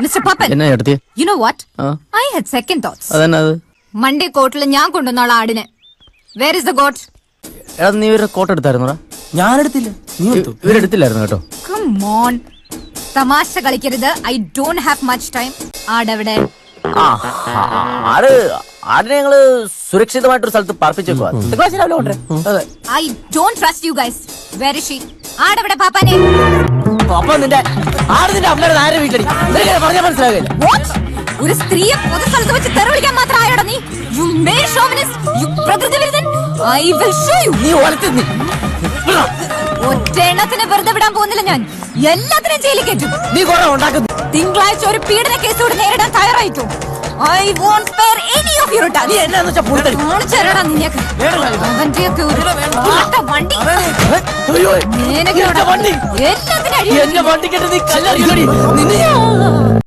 Mr. Papan, you know what? I had second thoughts. Monday court ഞാൻ കൊണ്ടുവന്ന ആടിനെ. Where is the goat? നീ ഒരു കോട്ട് എടുത്തായിരുന്നോടാ? ഞാൻ എടുത്തില്ല. നീ ഇവരെടുത്തില്ലായിരുന്നു കേട്ടോ. Come on. തമാശ കളിക്കരുത്. I don't have much time. ആടവിടെ. ആടിനെ ഞങ്ങള് സുരക്ഷിതമായിട്ടൊരു സ്ഥലത്ത് പാർപ്പിച്ചേക്കുവാ. I don't trust you guys. Where is she? ആടവിടെ പാപ്പാനെ. പാപ്പ നിന്റെ അമ്മയുടെ ആരുടെ വീട്ടിലടി? പറഞ്ഞാൽ മനസ്സിലാകില്ല. ഒരു സ്ത്രീയെ പൊതു സ്ഥലത്ത് വെച്ച് തെറി വിളിക്കാൻ മാത്രം ആയോടാ നീ? You male chauvinist, you പ്രകൃതി വിരുദ്ധൻ. I will show you. നീ വളർത്തുന്നി. ഒറ്റെണ്ണത്തിന് വെറുതെ വിടാൻ പോകുന്നില്ല ഞാൻ. എല്ലാത്തിനും ജയിലിൽ കയറ്റും. നീ കുറെ ഉണ്ടാക്കുന്നു. തിങ്കളാഴ്ച ഒരു പീഡന കേസോട് നേരിടാൻ തയ്യാറായിട്ടു. I won't spare any of your attacks. നീ എന്നാന്ന് വെച്ചാ പുഴുതടി. കാണിച്ചേരടാ നിന്നെയൊക്കെ. അവന്റെയൊക്കെ ഒരു വണ്ടി. അയ്യോ. എല്ലാത്തിനും എന്നെ വണ്ടിക്കിട്ട് നീ കല്ലെറിയടി. നിന്നെ